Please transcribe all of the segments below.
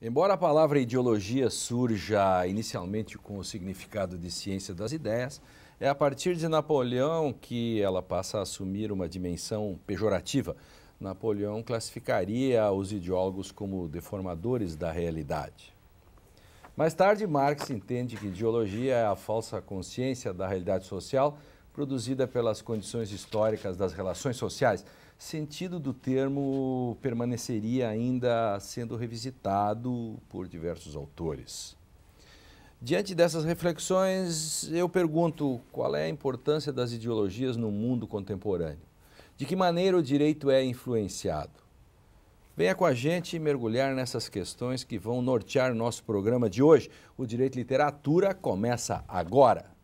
Embora a palavra ideologia surja inicialmente com o significado de ciência das ideias, é a partir de Napoleão que ela passa a assumir uma dimensão pejorativa. Napoleão classificaria os ideólogos como deformadores da realidade. Mais tarde, Marx entende que ideologia é a falsa consciência da realidade social produzida pelas condições históricas das relações sociais. Sentido do termo permaneceria ainda sendo revisitado por diversos autores. Diante dessas reflexões, eu pergunto qual é a importância das ideologias no mundo contemporâneo? De que maneira o direito é influenciado? Venha com a gente mergulhar nessas questões que vão nortear nosso programa de hoje. O Direito e Literatura começa agora.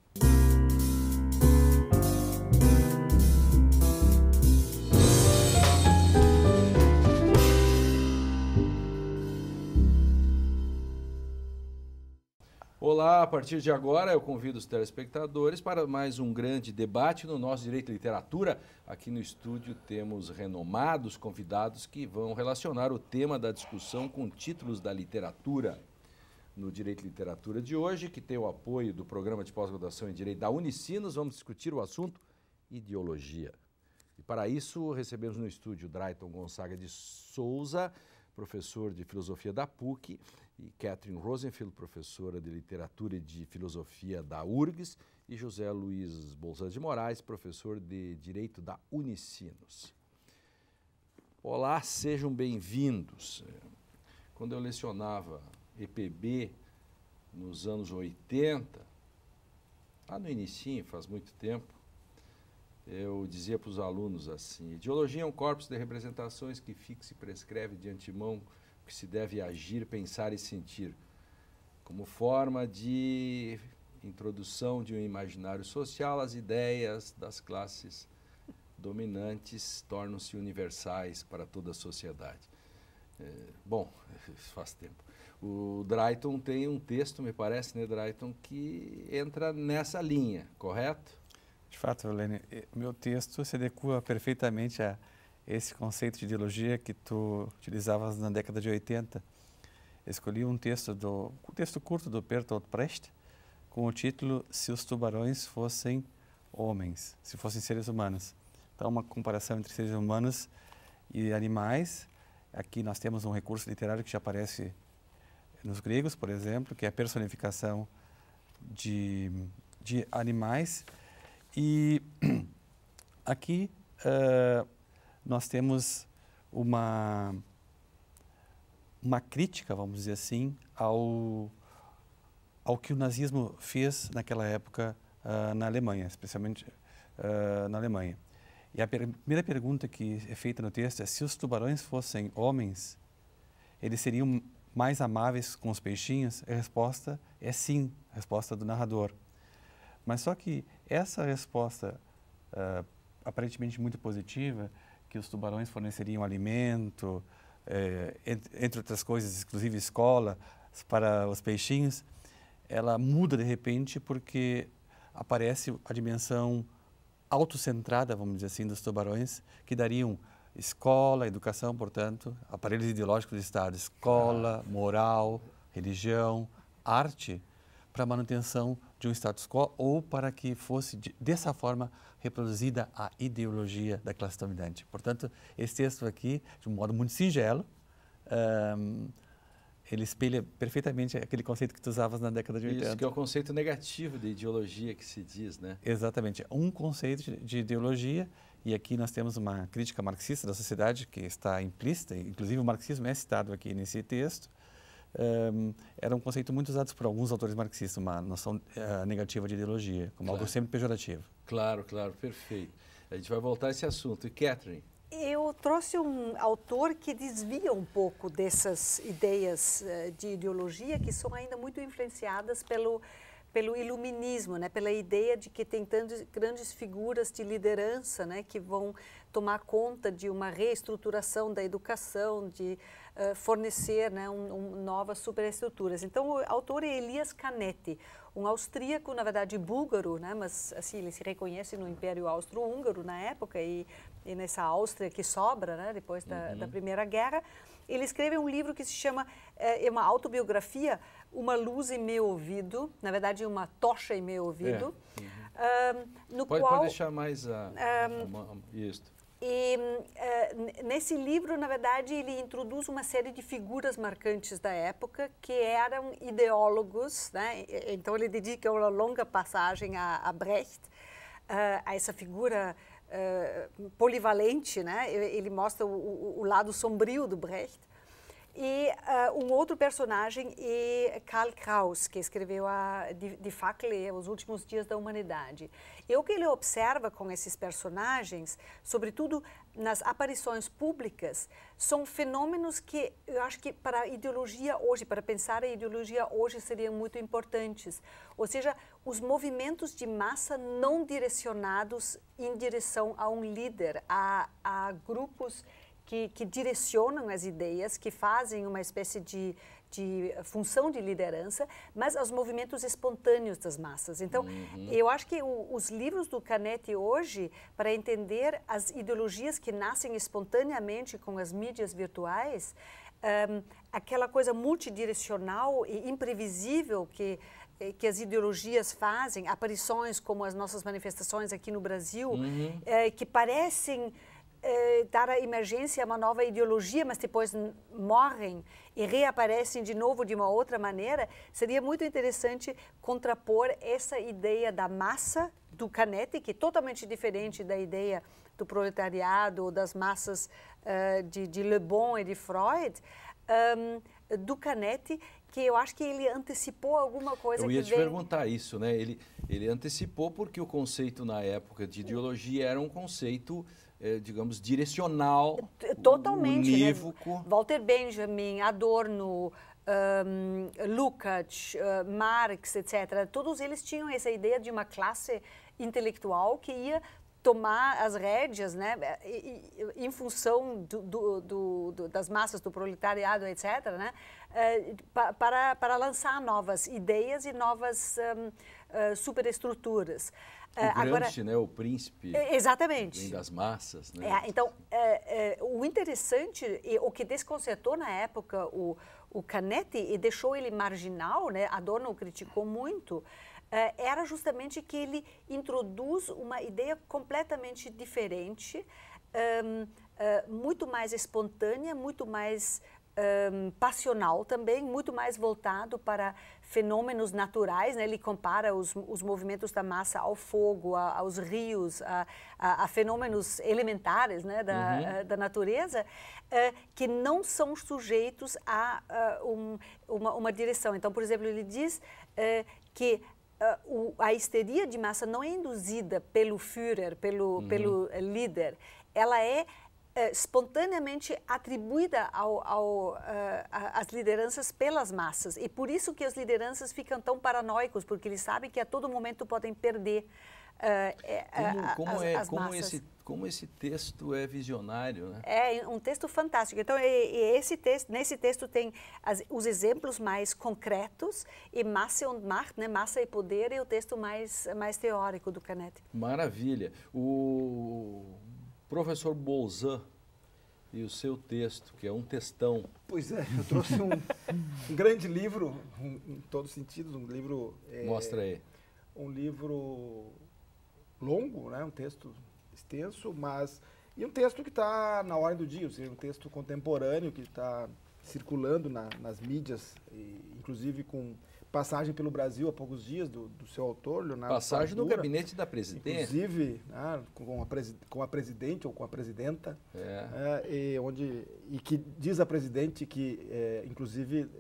Olá, a partir de agora eu convido os telespectadores para mais um grande debate no nosso Direito e Literatura. Aqui no estúdio temos renomados convidados que vão relacionar o tema da discussão com títulos da literatura. No Direito e Literatura de hoje, que tem o apoio do Programa de Pós-Graduação em Direito da Unicinos, vamos discutir o assunto ideologia. E para isso recebemos no estúdio Drayton Gonçaga de Souza, professor de Filosofia da PUC, e Catherine Rosenfield, professora de Literatura e de Filosofia da URGS, e José Luiz Bolsa de Moraes, professor de Direito da Unicinos. Olá, sejam bem-vindos. Quando eu lecionava EPB nos anos 80, lá no inicinho, faz muito tempo, eu dizia para os alunos assim: ideologia é um corpus de representações que fixa e prescreve de antemão o que se deve agir, pensar e sentir, como forma de introdução de um imaginário social. As ideias das classes dominantes tornam-se universais para toda a sociedade. Bom, faz tempo. O Drayton tem um texto, me parece, né, Drayton, que entra nessa linha, correto? De fato, Helene, meu texto se adequa perfeitamente a esse conceito de ideologia que tu utilizavas na década de 80. Escolhi um texto curto do Bertolt Brecht com o título Se os tubarões fossem homens, se fossem seres humanos. Então, uma comparação entre seres humanos e animais. Aqui nós temos um recurso literário que já aparece nos gregos, por exemplo, que é a personificação de animais. E aqui nós temos uma crítica, vamos dizer assim, ao que o nazismo fez naquela época na Alemanha, especialmente na Alemanha. E a primeira pergunta que é feita no texto é: se os tubarões fossem homens, eles seriam mais amáveis com os peixinhos? A resposta é sim, a resposta do narrador. Mas só que essa resposta aparentemente muito positiva, que os tubarões forneceriam alimento, entre outras coisas, inclusive escola para os peixinhos, ela muda de repente porque aparece a dimensão autocentrada, vamos dizer assim, dos tubarões, que dariam escola, educação, portanto, aparelhos ideológicos do Estado, escola, moral, religião, arte, para a manutenção de um status quo ou para que fosse, dessa forma, reproduzida a ideologia da classe dominante. Portanto, esse texto aqui, de um modo muito singelo, ele espelha perfeitamente aquele conceito que tu usavas na década de 80. Isso, que é o conceito negativo de ideologia que se diz, né? Exatamente. Um conceito de ideologia, e aqui nós temos uma crítica marxista da sociedade que está implícita, inclusive o marxismo é citado aqui nesse texto. Era um conceito muito usado por alguns autores marxistas, uma noção negativa de ideologia, como algo sempre pejorativo. Claro, claro, perfeito. A gente vai voltar a esse assunto. E Catherine? Eu trouxe um autor que desvia um pouco dessas ideias de ideologia que são ainda muito influenciadas pelo iluminismo, né? Pela ideia de que tem tantas grandes figuras de liderança, né? Que vão tomar conta de uma reestruturação da educação, de fornecer, né? Novas superestruturas. Então, o autor é Elias Canetti, um austríaco, na verdade búlgaro, né? Mas assim, ele se reconhece no Império Austro-Húngaro na época e nessa Áustria que sobra, né? Depois da Primeira Guerra. ele escreve um livro que se chama, é uma autobiografia, Uma Luz em Meu Ouvido, na verdade uma tocha em meu ouvido. No pode deixar mais isso. E nesse livro, na verdade, ele introduz uma série de figuras marcantes da época que eram ideólogos, né? Então ele dedica uma longa passagem a Brecht, a essa figura polivalente, né? Ele mostra o lado sombrio do Brecht. E um outro personagem é Karl Kraus, que escreveu Die Fackel, Os Últimos Dias da Humanidade. E o que ele observa com esses personagens, sobretudo nas aparições públicas, são fenômenos que eu acho que para a ideologia hoje, para pensar a ideologia hoje, seriam muito importantes. Ou seja, os movimentos de massa não direcionados em direção a um líder, a grupos que direcionam as ideias, que fazem uma espécie de função de liderança, mas aos movimentos espontâneos das massas. Então, eu acho que os livros do Canetti hoje, para entender as ideologias que nascem espontaneamente com as mídias virtuais, aquela coisa multidirecional e imprevisível que as ideologias fazem, aparições como as nossas manifestações aqui no Brasil, que parecem dar a emergência a uma nova ideologia, mas depois morrem e reaparecem de novo de uma outra maneira, seria muito interessante contrapor essa ideia da massa do Canetti, que é totalmente diferente da ideia do proletariado ou das massas de Le Bon e de Freud, do Canetti, que eu acho que ele antecipou alguma coisa. Eu ia te perguntar isso, né? Ele antecipou porque o conceito na época de ideologia era um conceito, digamos, direcional, totalmente, unívoco. Né? Walter Benjamin, Adorno, Lukács, Marx, etc. Todos eles tinham essa ideia de uma classe intelectual que ia tomar as rédeas, né, em função das massas do proletariado, etc., né, para lançar novas ideias e novas superestruturas. O Gramsci, né, o príncipe exatamente. Das massas. Né? Então, o interessante, e o que desconcertou na época o Canetti e deixou ele marginal, né, Adorno o criticou muito, era justamente que ele introduz uma ideia completamente diferente, muito mais espontânea, muito mais passional também, muito mais voltado para fenômenos naturais, né? Ele compara os movimentos da massa ao fogo, aos rios, a fenômenos elementares, né? da natureza, que não são sujeitos a uma direção. Então, por exemplo, ele diz que a histeria de massa não é induzida pelo Führer, pelo líder, ela é espontaneamente atribuída às lideranças pelas massas. E por isso que as lideranças ficam tão paranoicos, porque eles sabem que a todo momento podem perder as massas. Como esse texto é visionário, né? É um texto fantástico. Então, nesse texto tem os exemplos mais concretos e Masse und Macht, né? Massa e Poder, e o texto mais teórico do Canetti. Maravilha. O professor Bolzan e o seu texto, que é um textão. Pois é, eu trouxe um grande livro, em todos os sentidos, um livro... Mostra aí. Um livro longo, né? Um texto extenso, e um texto que está na ordem do dia, ou seja, um texto contemporâneo que está circulando nas mídias, inclusive com passagem pelo Brasil há poucos dias do seu autor, Leonardo Passagem Padura, no gabinete da presidência. Inclusive, né, com a presidente ou com a presidenta, e que diz a presidente que, inclusive,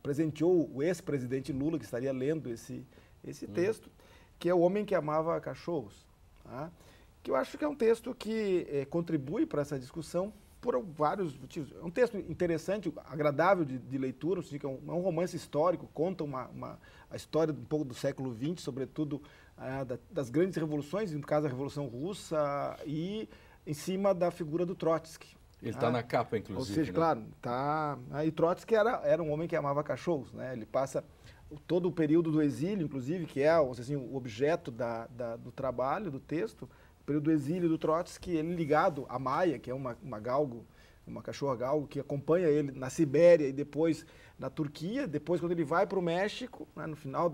presenteou o ex-presidente Lula, que estaria lendo esse texto, que é O Homem que Amava Cachorros. Tá? Que eu acho que é um texto que contribui para essa discussão por vários motivos. É um texto interessante, agradável de leitura, ou seja, é um romance histórico, conta a história um pouco do século XX, sobretudo das grandes revoluções, no caso da Revolução Russa, e em cima da figura do Trotsky. Ele está na capa, inclusive. Ou seja, né? claro, tá. E Trotsky era um homem que amava cachorros, né? Ele passa todo o período do exílio, inclusive, que é assim, o objeto do trabalho, do texto, o período do exílio do Trotsky, ele ligado à Maia, que é uma galgo uma cachorra galgo que acompanha ele na Sibéria e depois na Turquia, depois quando ele vai para o México, né, no final,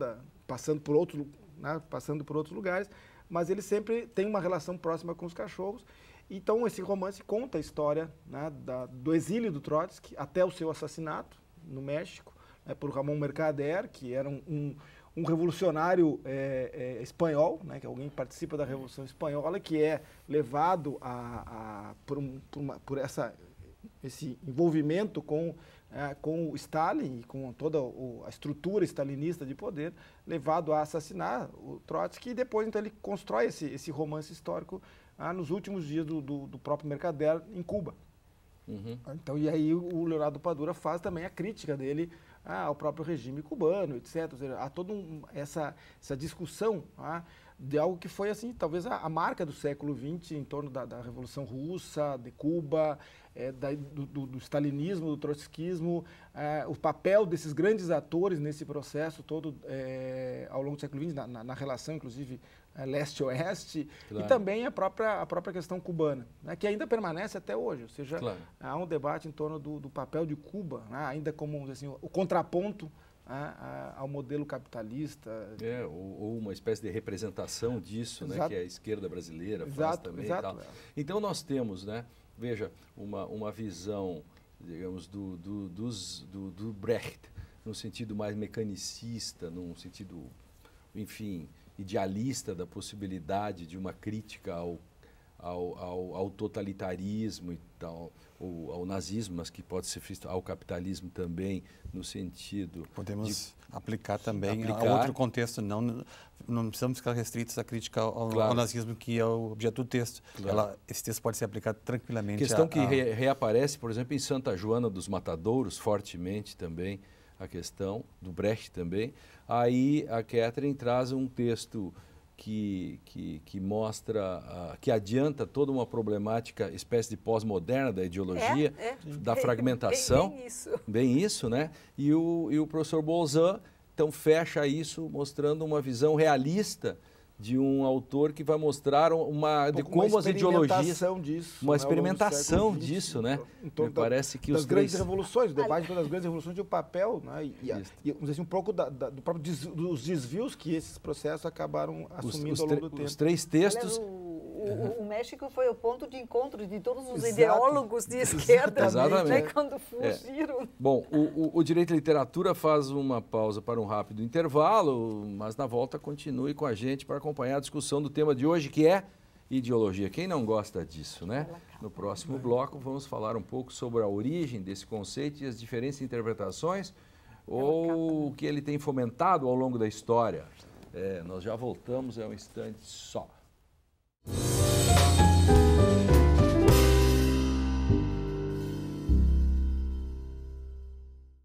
passando por outros lugares, mas ele sempre tem uma relação próxima com os cachorros. Então esse romance conta a história, né, do exílio do Trotsky até o seu assassinato no México, né, por Ramón Mercader, que era um revolucionário espanhol, né, que é alguém que participa da Revolução Espanhola, que é levado por esse envolvimento com o Stalin e com toda a estrutura stalinista de poder, levado a assassinar o Trotsky, e depois então ele constrói esse romance histórico nos últimos dias do próprio Mercader em Cuba. Uhum. Então, e aí o Leonardo Padura faz também a crítica dele ao próprio regime cubano, etc. Ou seja, há toda essa discussão de algo que foi, assim, talvez a marca do século XX em torno da Revolução Russa, de Cuba, do stalinismo, do trotskismo, o papel desses grandes atores nesse processo todo ao longo do século XX, na relação, inclusive, leste-oeste, claro. E também a própria questão cubana, né, que ainda permanece até hoje. Ou seja, claro. Há um debate em torno do papel de Cuba, né, ainda como assim, o contraponto ao modelo capitalista. Ou uma espécie de representação disso, né, que a esquerda brasileira faz também. Exato, e tal. Então nós temos, né, veja, uma visão, digamos, do Brecht, no sentido mais mecanicista, num sentido, enfim, idealista da possibilidade de uma crítica ao totalitarismo e tal, ou ao nazismo, mas que pode ser visto ao capitalismo também, no sentido... Podemos aplicar também a outro contexto, não precisamos ficar restritos à crítica ao nazismo, que é o objeto do texto. Claro. Esse texto pode ser aplicado tranquilamente. Questão que reaparece, por exemplo, em Santa Joana dos Matadouros, fortemente também, a questão do Brecht também. Aí a Catherine traz um texto que mostra, que adianta toda uma problemática, espécie de pós-moderna da ideologia, da fragmentação. Bem isso, né? E o professor Bolzan, então, fecha isso mostrando uma visão realista de um autor que vai mostrar de como as ideologias... Uma experimentação disso, né? Me parece que das grandes revoluções, o debate das grandes revoluções e o papel, né? E vamos dizer assim, um pouco dos desvios que esses processos acabaram assumindo ao longo do tempo. Os três textos... O México foi o ponto de encontro de todos os ideólogos de esquerda, né, quando fugiram. Bom, o Direito e Literatura faz uma pausa para um rápido intervalo, mas na volta continue com a gente para acompanhar a discussão do tema de hoje, que é ideologia. Quem não gosta disso, né? No próximo bloco vamos falar um pouco sobre a origem desse conceito e as diferentes interpretações, ou o que ele tem fomentado ao longo da história. Nós já voltamos, é um instante só.